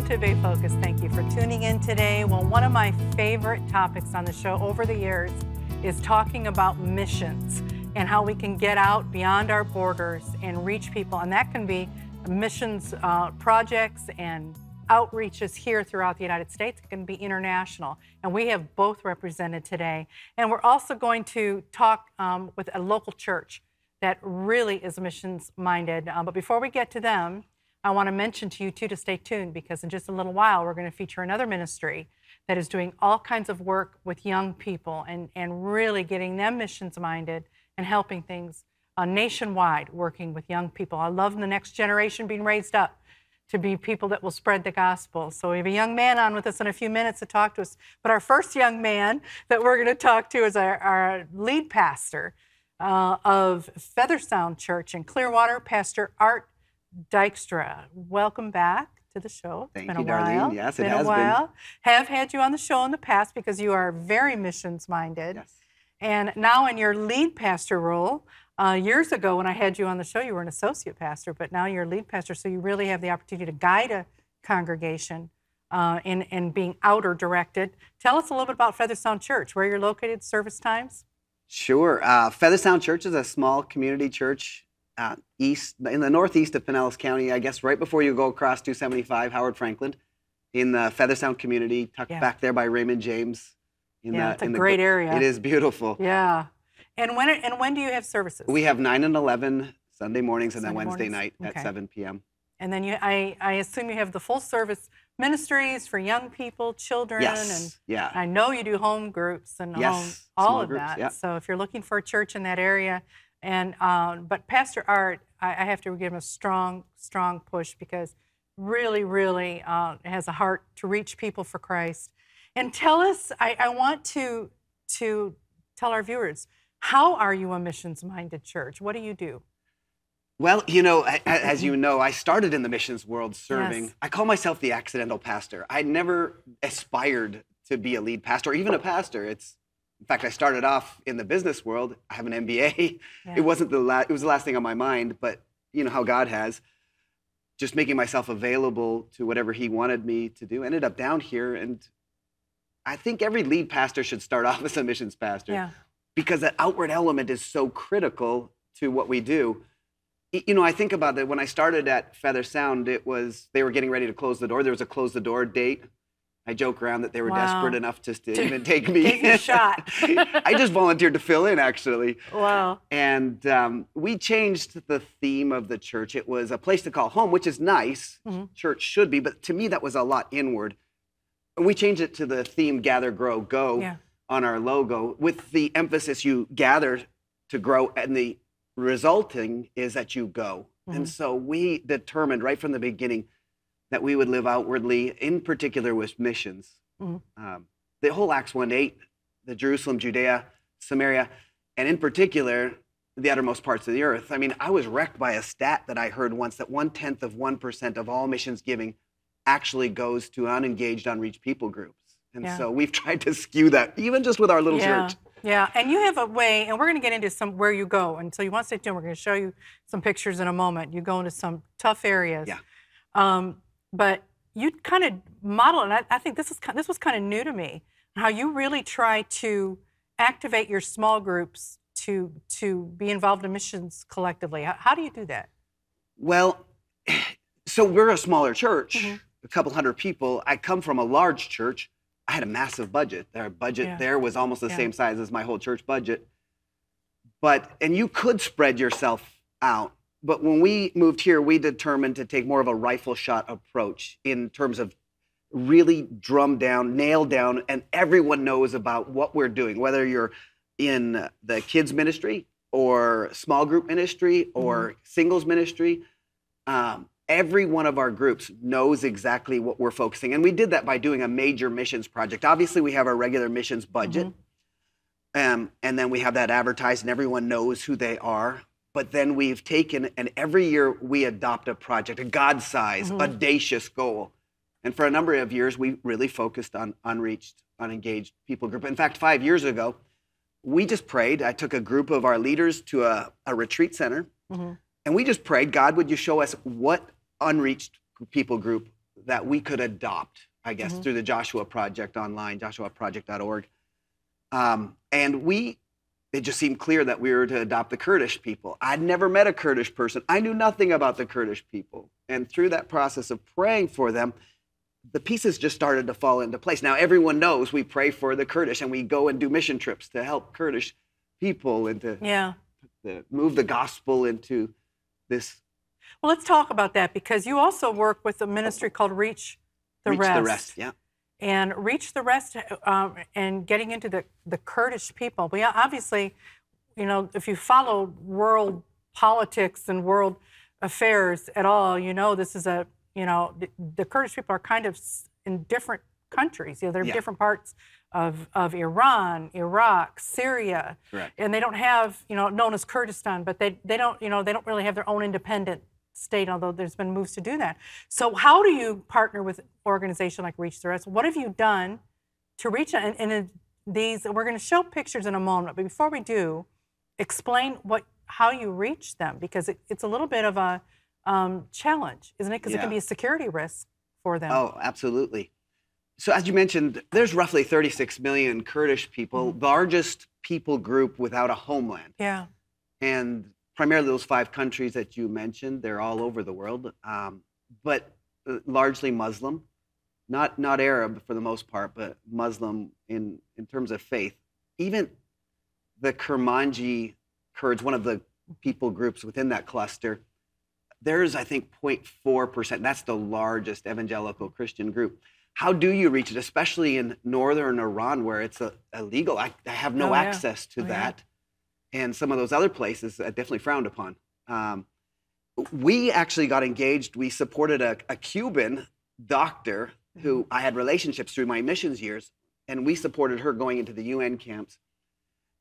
to Bay Focus. Thank you for tuning in today. Well, one of my favorite topics on the show over the years is talking about missions and how we can get out beyond our borders and reach people. And that can be missions projects and outreaches here throughout the United States. It can be international. And we have both represented today. And we're also going to talk with a local church that really is missions minded. But before we get to them, I want to mention to you too to stay tuned, because in just a little while we're going to feature another ministry that is doing all kinds of work with young people and really getting them missions minded and helping things nationwide, working with young people. I love the next generation being raised up to be people that will spread the gospel. So we have a young man on with us in a few minutes to talk to us. But our first young man that we're going to talk to is our lead pastor of Feather Sound Church in Clearwater, Pastor Art Dykstra. Welcome back to the show. Thank you, Darlene. Yes, it has been. Have had you on the show in the past because you are very missions minded. Yes. And now in your lead pastor role, years ago when I had you on the show, you were an associate pastor, but now you're a lead pastor, so you really have the opportunity to guide a congregation in being outer directed. Tell us a little bit about Feather Sound Church, where you're located, service times. Sure. Feather Sound Church is a small community church in the northeast of Pinellas County, I guess right before you go across 275, Howard Franklin, in the Feather Sound community, tucked back there by Raymond James. It's a great area. It is beautiful. Yeah. And when do you have services? We have 9 and 11 Sunday mornings, and then Wednesday night at 7 p.m. And then I assume you have the full service ministries for young people, children. Yes. And I know you do home groups and all of that. Yeah. So if you're looking for a church in that area, but Pastor Art, I have to give him a strong push, because really has a heart to reach people for Christ. And tell us, I want to tell our viewers, how are you a missions-minded church? What do you do? Well, as you know, I started in the missions world serving. Yes. I call myself the accidental pastor. I never aspired to be a lead pastor or even a pastor. In fact, I started off in the business world. I have an MBA. Yeah. It was the last thing on my mind, but you know how God has. Just making myself available to whatever he wanted me to do. Ended up down here, and I think every lead pastor should start off as a missions pastor. Yeah. Because that outward element is so critical to what we do. I think about that when I started at Feather Sound, they were getting ready to close the door. There was a close the door date. I joke around that they were desperate enough to even take me. Take a shot. I just volunteered to fill in, actually. Wow. And we changed the theme of the church. It was a place to call home, which is nice. Mm-hmm. Church should be, but to me that was a lot inward. And we changed it to the theme Gather, Grow, Go on our logo, with the emphasis you gather to grow, and the resulting is that you go. Mm-hmm. And so we determined right from the beginning that we would live outwardly, in particular with missions. Mm-hmm. The whole Acts 1:8, the Jerusalem, Judea, Samaria, and in particular, the uttermost parts of the earth. I mean, I was wrecked by a stat that I heard once, that 0.1% of all missions giving actually goes to unengaged, unreached people groups. And so we've tried to skew that, even just with our little church. Yeah, and you have a way, and we're going to get into where you go. And so you want to stay tuned. We're going to show you some pictures in a moment. You go into some tough areas. Yeah. But you kind of model, and I think this was kind of new to me, how you really try to activate your small groups to be involved in missions collectively. How do you do that? Well, so we're a smaller church, a couple hundred people. I come from a large church. I had a massive budget. Their budget there was almost the same size as my whole church budget. And you could spread yourself out. But when we moved here, we determined to take more of a rifle shot approach in terms of really drum down, nail down, and everyone knows about what we're doing, whether you're in the kids ministry or small group ministry or singles ministry. Every one of our groups knows exactly what we're focusing. And we did that by doing a major missions project. Obviously, we have our regular missions budget. And then we have that advertised, and everyone knows who they are. But then we've taken, and every year we adopt a project, a God-sized, audacious goal. And for a number of years, we really focused on unreached, unengaged people group. In fact, 5 years ago, we just prayed. I took a group of our leaders to a retreat center, and we just prayed, God, would you show us what unreached people group that we could adopt, I guess, through the Joshua Project online, joshuaproject.org. And it just seemed clear that we were to adopt the Kurdish people. I'd never met a Kurdish person. I knew nothing about the Kurdish people. And through that process of praying for them, the pieces just started to fall into place. Now, everyone knows we pray for the Kurdish, and we go and do mission trips to help Kurdish people and to move the gospel into this. Well, let's talk about that, because you also work with a ministry called Reach the Rest. Reach the Rest, yeah. And Reach the Rest and getting into the Kurdish people. We obviously, you know, if you follow world politics and world affairs at all, you know this is the Kurdish people are kind of in different countries. You know, they're in different parts of Iran, Iraq, Syria. Correct. And they don't have, known as Kurdistan, but they don't really have their own independent state, although there's been moves to do that. So how do you partner with an organization like Reach the Rest? What have you done to reach out? And these, we're going to show pictures in a moment, but before we do, explain how you reach them, because it's a little bit of a challenge, isn't it? Because it can be a security risk for them. Oh, absolutely. So as you mentioned, there's roughly 36 million Kurdish people, largest people group without a homeland. Yeah. And primarily those 5 countries that you mentioned, they're all over the world, but largely Muslim, not Arab for the most part, but Muslim in terms of faith. Even the Kurmanji Kurds, one of the people groups within that cluster, there's, I think, 0.4%. That's the largest evangelical Christian group. How do you reach it, especially in northern Iran where it's illegal? I have no access to that. And some of those other places definitely frowned upon. We actually got engaged. We supported a Cuban doctor who I had relationships through my missions years, and we supported her going into the UN camps.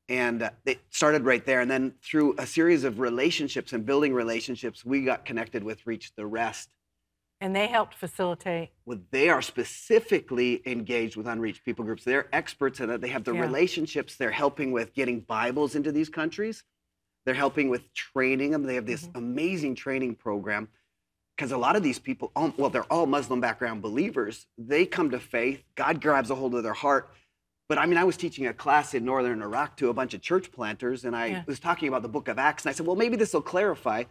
And it started right there. And then through a series of relationships and building relationships, we got connected with Reach the Rest. And they helped facilitate. Well, they are specifically engaged with unreached people groups. They're experts in it. They have the relationships. They're helping with getting Bibles into these countries. They're helping with training them. They have this amazing training program, because a lot of these people, they're all Muslim background believers. They come to faith. God grabs a hold of their heart. But I mean, I was teaching a class in northern Iraq to a bunch of church planters, and I was talking about the book of Acts. And I said, well, maybe this will clarify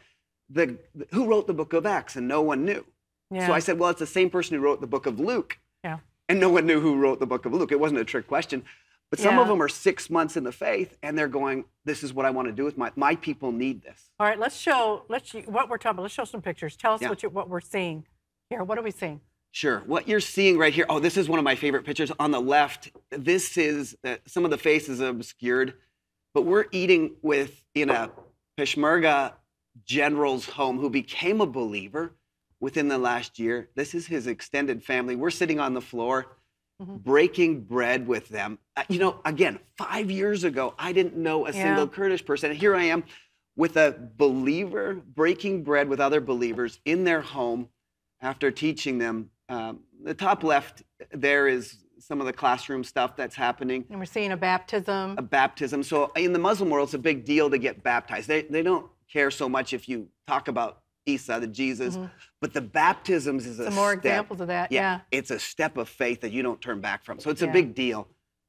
who wrote the book of Acts, and no one knew. Yeah. So I said, well, it's the same person who wrote the book of Luke. Yeah. And no one knew who wrote the book of Luke. It wasn't a trick question. But some of them are 6 months in the faith, and they're going, this is what I want to do with my people need this. All right, let's show what we're talking about. Let's show some pictures. Tell us what we're seeing here. What are we seeing? Sure. What you're seeing right here, this is one of my favorite pictures. On the left, this is, some of the faces are obscured, but we're eating in a Peshmerga general's home who became a believer within the last year. This is his extended family. We're sitting on the floor, breaking bread with them. Again, 5 years ago, I didn't know a single Kurdish person. And here I am with a believer, breaking bread with other believers in their home after teaching them. The top left there is some of the classroom stuff that's happening. And we're seeing a baptism. A baptism. So in the Muslim world, it's a big deal to get baptized. They don't care so much if you talk about Isa, the Jesus, but the baptisms is some more examples of that. Yeah, it's a step of faith that you don't turn back from. So it's a big deal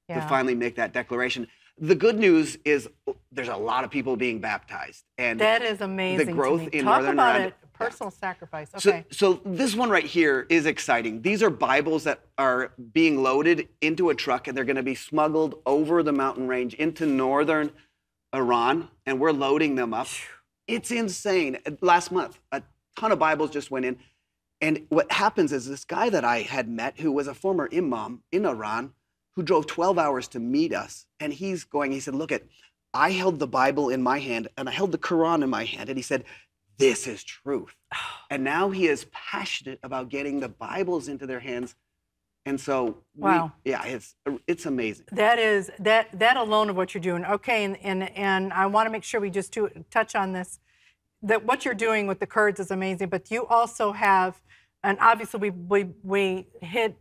to finally make that declaration. The good news is there's a lot of people being baptized, and that is amazing. The growth to me. in Talk northern about Iran. it. Personal sacrifice. Okay. So this one right here is exciting. These are Bibles that are being loaded into a truck, and they're going to be smuggled over the mountain range into northern Iran, and we're loading them up. It's insane. Last month, a ton of Bibles just went in. And what happens is this guy that I had met, who was a former imam in Iran, who drove 12 hours to meet us. And he said, look, I held the Bible in my hand, and I held the Quran in my hand. And he said, this is truth. And now he is passionate about getting the Bibles into their hands. And so, it's amazing. That alone of what you're doing. Okay, and I want to make sure we just touch on this, that what you're doing with the Kurds is amazing, but you also have, and obviously we hid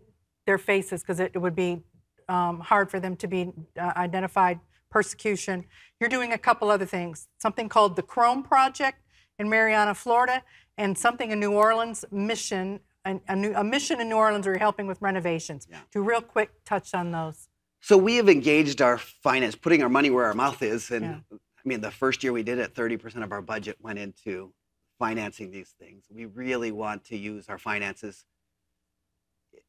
their faces because it would be hard for them to be identified, persecution. You're doing a couple other things, something called the Chrome Project in Marianna, Florida, and something in New Orleans, Mission a mission in New Orleans where you're helping with renovations. Yeah. Do real quick touch on those. So we have engaged our finance, putting our money where our mouth is. And I mean, the first year we did it, 30% of our budget went into financing these things. We really want to use our finances,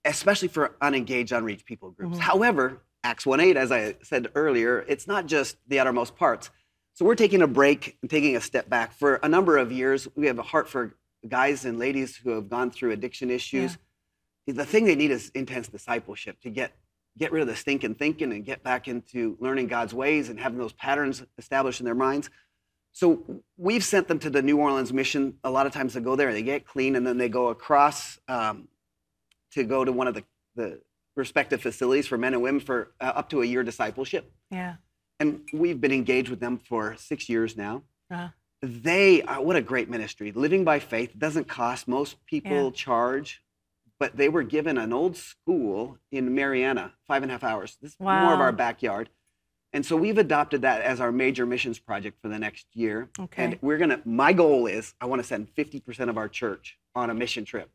especially for unengaged, unreached people groups. However, Acts 1:8, as I said earlier, it's not just the uttermost parts. So we're taking a break and taking a step back. For a number of years, we have a heart for guys and ladies who have gone through addiction issues. Yeah. The thing they need is intense discipleship to get rid of the stinking thinking and get back into learning God's ways and having those patterns established in their minds. So we've sent them to the New Orleans mission. A lot of times they go there, they get clean, and then they go across to go to one of the respective facilities for men and women for up to a year discipleship. Yeah. And we've been engaged with them for 6 years now. They are, what a great ministry. Living by faith doesn't cost. Most people charge, but they were given an old school in Mariana, 5.5 hours. This is more of our backyard. And so we've adopted that as our major missions project for the next year. Okay. And my goal is I want to send 50% of our church on a mission trip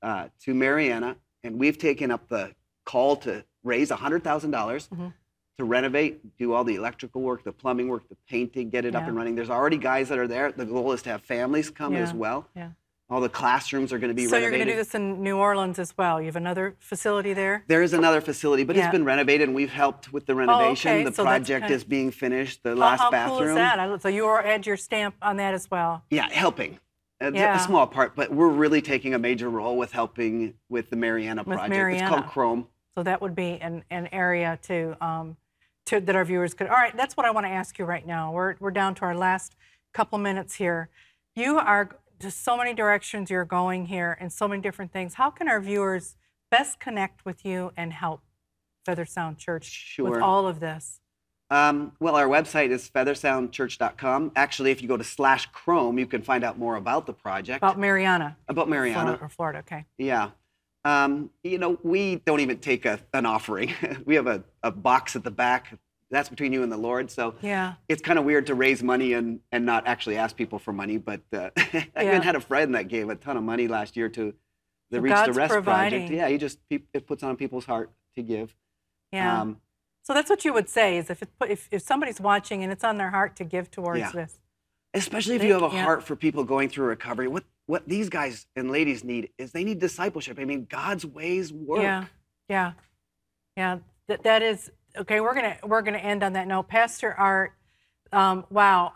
to Mariana. And we've taken up the call to raise $100,000 to renovate, do all the electrical work, the plumbing work, the painting, get it up and running. There's already guys that are there. The goal is to have families come as well. Yeah. All the classrooms are going to be renovated. So you're going to do this in New Orleans as well. You have another facility there? There is another facility, but it's been renovated, and we've helped with the renovation. Oh, okay. The project is being finished, the last bathroom. How cool is that? So you add your stamp on that as well? Yeah, helping. A small part, but we're really taking a major role with helping with the Mariana project. It's called Chrome. So that would be an area that our viewers could. All right, that's what I want to ask you right now. We're down to our last couple minutes here. You are just so many directions you're going here and so many different things. How can our viewers best connect with you and help Feather Sound Church with all of this? Well, our website is feathersoundchurch.com. Actually, if you go to /Chrome, you can find out more about the project. About Mariana. About Mariana. Florida, okay. Yeah. You know, we don't even take an offering. We have a box at the back. That's between you and the Lord. So it's kind of weird to raise money and not actually ask people for money. But I even had a friend that gave a ton of money last year to the Reach the Rest project. Yeah, it puts on people's heart to give. Yeah. So that's what you would say is if somebody's watching and it's on their heart to give towards this. Especially if you have a heart for people going through recovery. What these guys and ladies need is they need discipleship. I mean, God's ways work. Yeah. That is okay. We're gonna end on that note. Pastor Art, wow.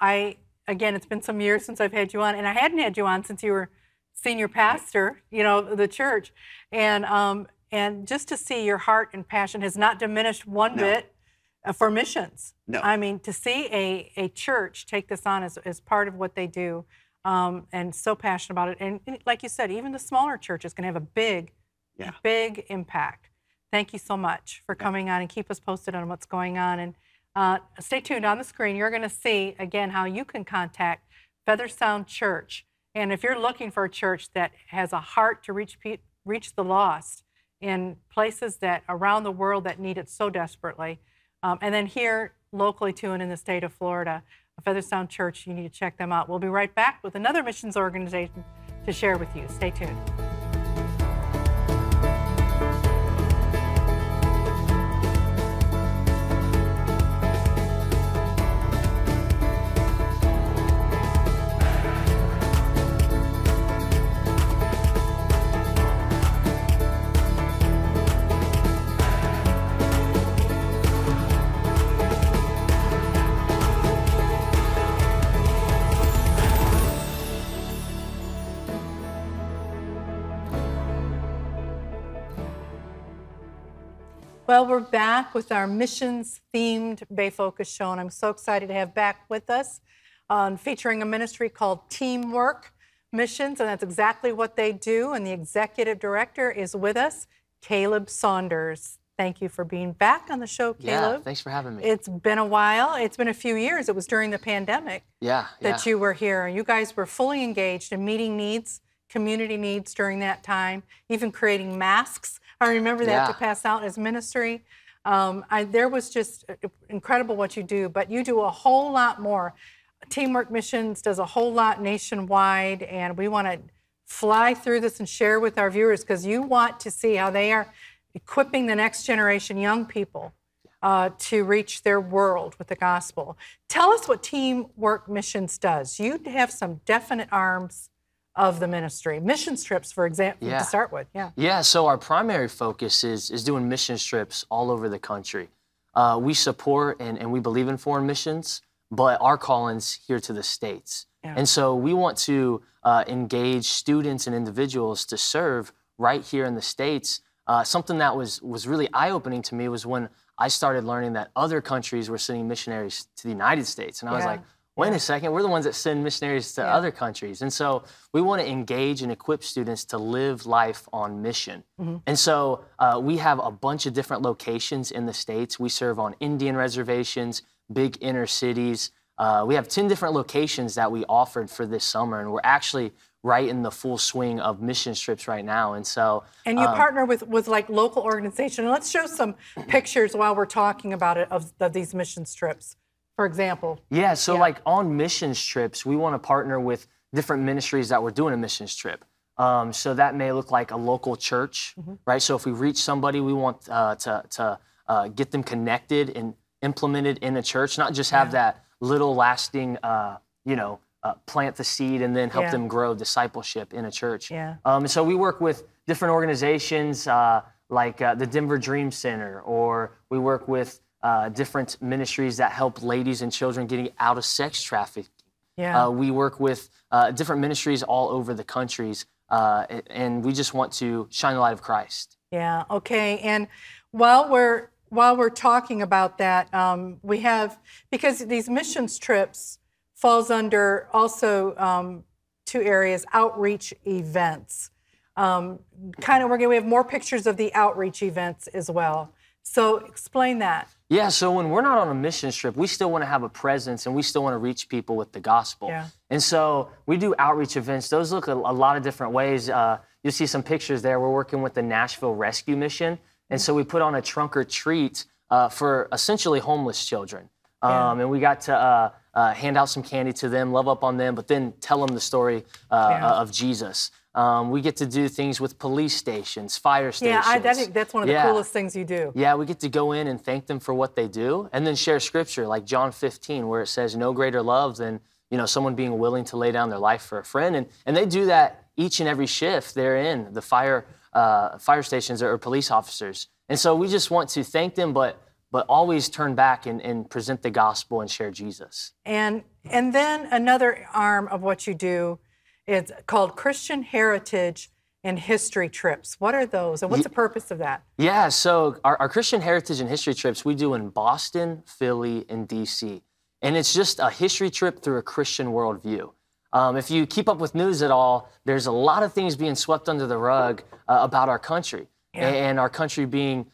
Again, it's been some years since I've had you on, and I hadn't had you on since you were senior pastor, the church, and just to see your heart and passion has not diminished one bit for missions. No. I mean, to see a church take this on as part of what they do, and so passionate about it. And like you said, even the smaller church is going to have a big impact. Thank you so much for coming on and keep us posted on what's going on. And stay tuned on the screen. You're going to see, again, how you can contact Feather Sound Church. And if you're looking for a church that has a heart to reach the lost in places that around the world that need it so desperately, and then here locally too and in the state of Florida, Feather Sound Church, you need to check them out. We'll be right back with another missions organization to share with you. Stay tuned. Well, we're back with our missions-themed Bay Focus show, and I'm so excited to have back with us featuring a ministry called Teamwork Missions, and that's exactly what they do, and the executive director is with us, Caleb Saunders. Thank you for being back on the show, Caleb. Yeah, thanks for having me. It's been a while. It's been a few years. It was during the pandemic that you were here. You guys were fully engaged in meeting needs, community needs during that time, even creating masks. I remember that to pass out as ministry. There was just incredible what you do, but you do a whole lot more. Teamwork Missions does a whole lot nationwide, and we want to fly through this and share with our viewers, because you want to see how they are equipping the next generation young people to reach their world with the gospel. Tell us what Teamwork Missions does. You have some definite arms of the ministry. Missions trips, for example, to start with. Yeah, so our primary focus is doing mission trips all over the country. We support and we believe in foreign missions, but our calling's here to the States. And so we want to engage students and individuals to serve right here in the States. Something that was really eye-opening to me was when I started learning that other countries were sending missionaries to the United States. And I was like, wait a second, we're the ones that send missionaries to other countries. And so we want to engage and equip students to live life on mission. And so we have a bunch of different locations in the States. We serve on Indian reservations, big inner cities. We have 10 different locations that we offered for this summer, and we're actually right in the full swing of mission trips right now. And so, and you partner with like local organizations. Let's show some pictures while we're talking about it of these mission trips, for example. Yeah, so like on missions trips, we want to partner with different ministries that we're doing a missions trip. So that may look like a local church, right? So if we reach somebody, we want to get them connected and implemented in a church, not just have that little lasting, plant the seed and then help them grow discipleship in a church. And so we work with different organizations like the Denver Dream Center, or we work with different ministries that help ladies and children getting out of sex trafficking. We work with different ministries all over the countries, and we just want to shine the light of Christ. Yeah, okay. And while we're talking about that, we have, because these missions trips falls under also two areas, outreach events. We have more pictures of the outreach events as well. So explain that. Yeah, so when we're not on a mission trip, we still want to have a presence and we still want to reach people with the gospel. And so we do outreach events. Those look a lot of different ways. You'll see some pictures there. We're working with the Nashville Rescue Mission. And so we put on a trunk or treat for essentially homeless children. And we got to hand out some candy to them, love up on them, but then tell them the story of Jesus. We get to do things with police stations, fire stations. Yeah, I think that's one of the coolest things you do. Yeah, we get to go in and thank them for what they do, and then share scripture like John 15, where it says, no greater love than someone being willing to lay down their life for a friend. And they do that each and every shift they're in, the fire stations or police officers. And so we just want to thank them, but always turn back and present the gospel and share Jesus. And then another arm of what you do is called Christian Heritage and History Trips. What are those, and what's the purpose of that? Yeah, so our Christian Heritage and History Trips we do in Boston, Philly, and D.C. And it's just a history trip through a Christian worldview. If you keep up with news at all, there's a lot of things being swept under the rug about our country. And our country being,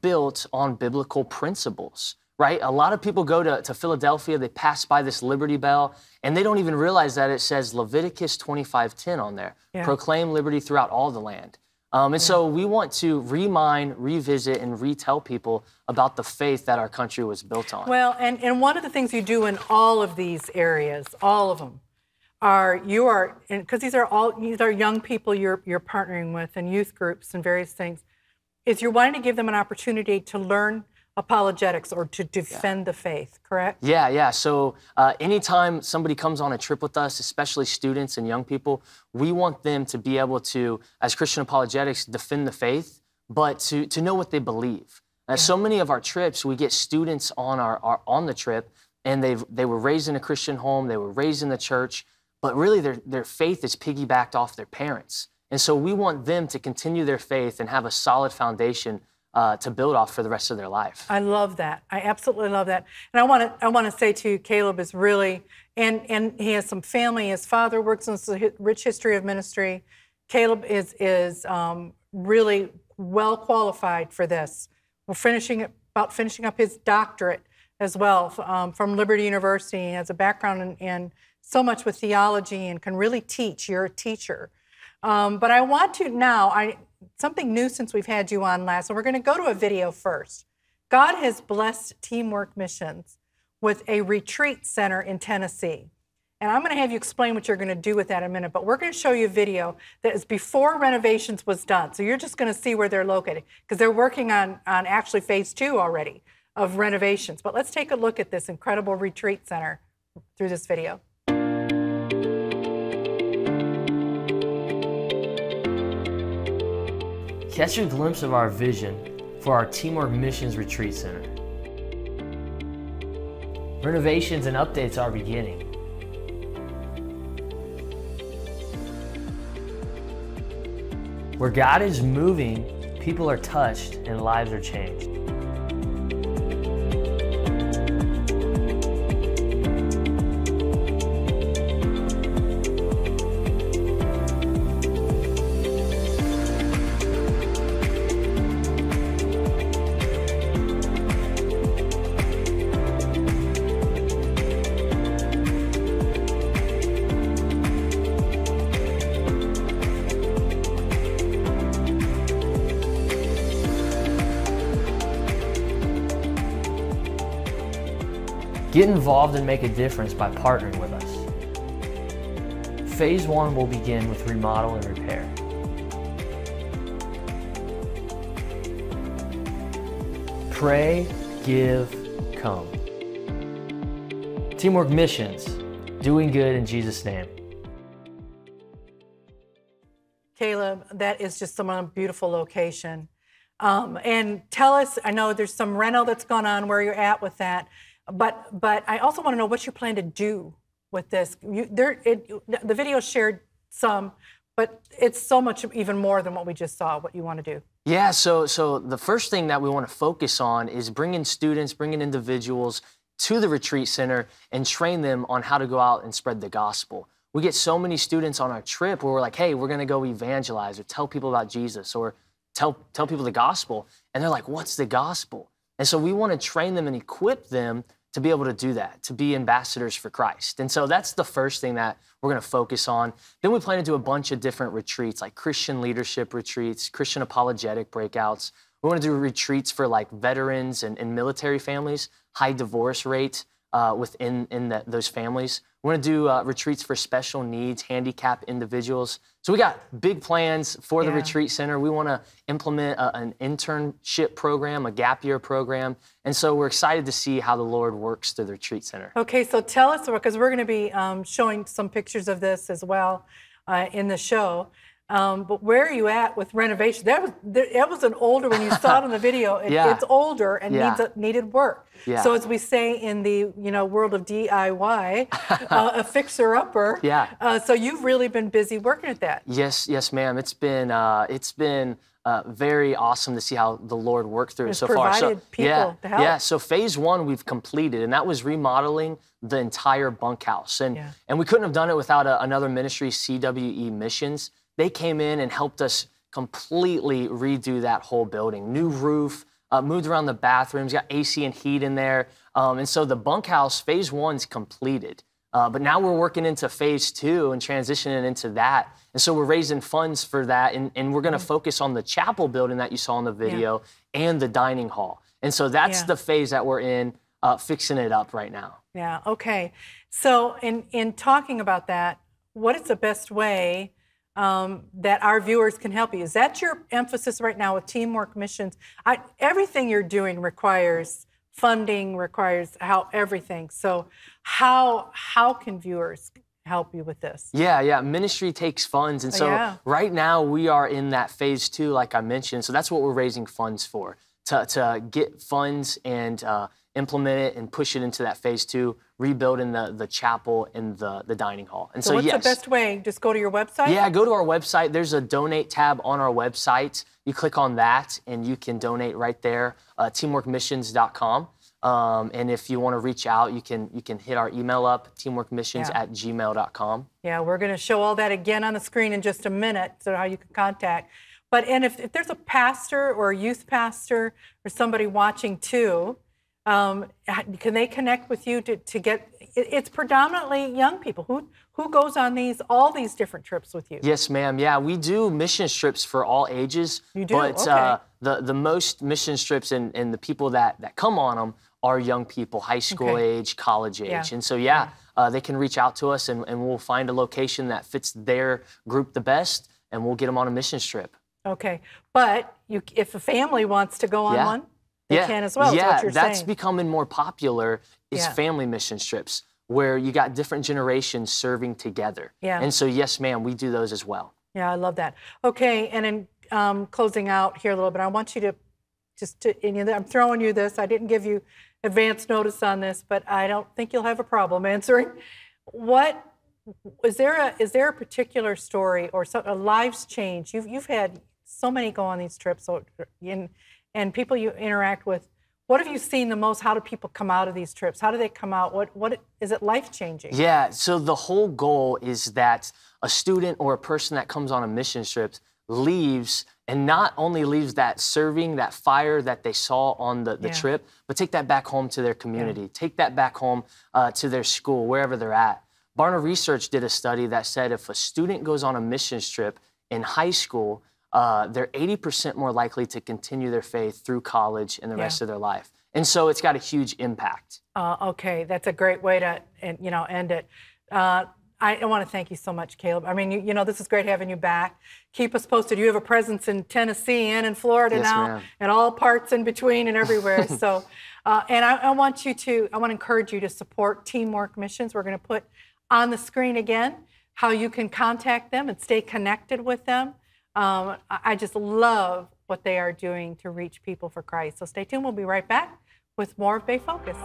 built on biblical principles, right? A lot of people go to Philadelphia, they pass by this Liberty Bell, and they don't even realize that it says Leviticus 25:10 on there. Proclaim liberty throughout all the land. And so we want to revisit, and retell people about the faith that our country was built on. Well, and one of the things you do in all of these areas, all of them, because these are young people you're partnering with, and youth groups and various things, is you're wanting to give them an opportunity to learn apologetics or to defend the faith, correct? Yeah. So anytime somebody comes on a trip with us, especially students and young people, we want them to be able to, as Christian apologetics, defend the faith, but to know what they believe. So many of our trips, we get students on the trip, and they were raised in a Christian home, they were raised in the church, but really their faith is piggybacked off their parents. And so we want them to continue their faith and have a solid foundation to build off for the rest of their life. I love that. I absolutely love that. And I want to say to you, Caleb is really, and he has some family. His father works in a rich history of ministry. Caleb is really well qualified for this. We're finishing up his doctorate as well from Liberty University. He has a background in so much with theology and can really teach. You're a teacher. But I want to now, something new since we've had you on last, so we're going to go to a video first. God has blessed Teamwork Missions with a retreat center in Tennessee. And I'm going to have you explain what you're going to do with that in a minute, but we're going to show you a video that is before renovations was done. So you're just going to see where they're located, because they're working on actually phase 2 already of renovations. But let's take a look at this incredible retreat center through this video. Catch a glimpse of our vision for our Teamwork Missions Retreat Center. Renovations and updates are beginning. Where God is moving, people are touched and lives are changed. Get involved and make a difference by partnering with us. Phase 1 will begin with remodel and repair. Pray, give, come. Teamwork Missions, doing good in Jesus' name. Caleb, that is just some beautiful location. And tell us, I know there's some reno that's gone on, where you're at with that. But I also want to know what you plan to do with this. The video shared some, but it's so much even more than what we just saw, what you want to do. Yeah, so the first thing that we want to focus on is bringing students, bringing individuals to the retreat center and train them on how to go out and spread the gospel. We get so many students on our trip where we're like, hey, we're going to go evangelize or tell people about Jesus or tell people the gospel. And they're like, what's the gospel? And so we want to train them and equip them to be able to do that, to be ambassadors for Christ. And so that's the first thing that we're going to focus on. Then we plan to do a bunch of different retreats, like Christian leadership retreats, Christian apologetic breakouts. We want to do retreats for like veterans and military families, high divorce rate within those families. We want to do retreats for special needs, handicapped individuals. So we got big plans for the retreat center. We want to implement an internship program, a gap year program. And so we're excited to see how the Lord works through the retreat center. Okay, so tell us, because we're going to be showing some pictures of this as well in the show. But where are you at with renovation? That was an older, when you saw it in the video, it's older and needed work. Yeah. So as we say in the world of DIY, a fixer-upper. Yeah. So you've really been busy working at that. Yes, ma'am. It's been very awesome to see how the Lord worked through it so far. So people to help. Yeah. So phase 1 we've completed, and that was remodeling the entire bunkhouse, and we couldn't have done it without another ministry, CWE Missions. They came in and helped us completely redo that whole building. New roof, moved around the bathrooms, got AC and heat in there. And so the bunkhouse, phase 1's completed. But now we're working into phase 2 and transitioning into that. And so we're raising funds for that. And we're going to focus on the chapel building that you saw in the video and the dining hall. And so that's the phase that we're in, fixing it up right now. Yeah, okay. So in talking about that, what is the best way that our viewers can help you? Is that your emphasis right now with Teamwork Missions? Everything you're doing requires funding, requires everything. So how can viewers help you with this? Yeah. Ministry takes funds. And so right now we are in that phase 2, like I mentioned. So that's what we're raising funds for, to get funds and implement it and push it into that phase 2, rebuilding the chapel and the dining hall. And so what's the best way? Just go to your website? Yeah, go to our website. There's a donate tab on our website. You click on that and you can donate right there, teamworkmissions.com. And if you want to reach out, you can hit our email up, teamworkmissions@gmail.com. Yeah, we're going to show all that again on the screen in just a minute, so how you can contact. And if there's a pastor or a youth pastor or somebody watching too, can they connect with you to get? It's predominantly young people who goes on all these different trips with you. Yes, ma'am. Yeah, we do mission trips for all ages. You do. But okay. The most mission trips and the people that come on them are young people, high school age, college age. And so they can reach out to us and we'll find a location that fits their group the best, and we'll get them on a mission trip. Okay, but if a family wants to go on one, they can as well. Yeah, is what that's saying. becoming more popular is family mission trips, where you got different generations serving together. Yeah. And so, yes, ma'am, we do those as well. Yeah, I love that. Okay, and in closing out here a little bit, I want you to I'm throwing you this. I didn't give you advance notice on this, but I don't think you'll have a problem answering. What is there a particular story or a lives change? You've had so many go on these trips, and people you interact with. What have you seen the most? How do people come out of these trips? How do they come out? What is it life changing? Yeah. So the whole goal is that a student or a person that comes on a mission trip leaves, and not only leaves that serving, that fire that they saw on the trip, but take that back home to their community, take that back home to their school, wherever they're at. Barna Research did a study that said if a student goes on a missions trip in high school, they're 80% more likely to continue their faith through college and the rest of their life. And so it's got a huge impact. Okay, that's a great way to end it. I want to thank you so much, Caleb. I mean, this is great having you back. Keep us posted. You have a presence in Tennessee and in Florida now, and all parts in between and everywhere. So, and I want to encourage you to support Teamwork Missions. We're going to put on the screen again how you can contact them and stay connected with them. I just love what they are doing to reach people for Christ. So stay tuned. We'll be right back with more of Bay Focus.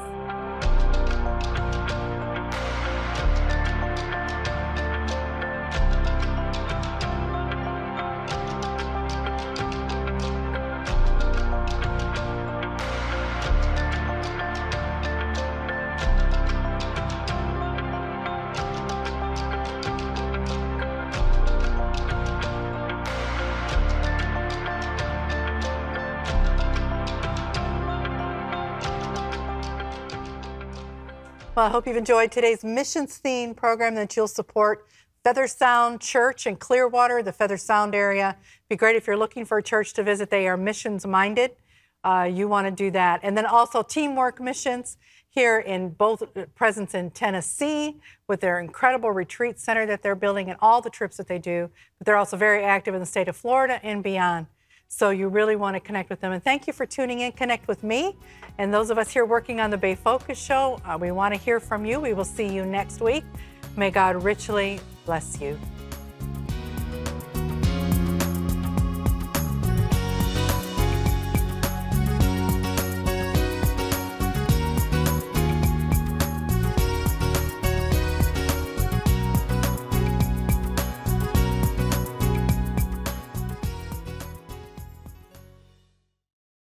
Well, I hope you've enjoyed today's missions theme program, that you'll support Feather Sound Church in Clearwater, the Feather Sound area. It'd be great if you're looking for a church to visit. They are missions minded. You want to do that. And then also Teamwork Missions here in both presence in Tennessee with their incredible retreat center that they're building and all the trips that they do. But they're also very active in the state of Florida and beyond. So you really want to connect with them. And thank you for tuning in. Connect with me and those of us here working on the Bay Focus Show. We want to hear from you. We will see you next week. May God richly bless you.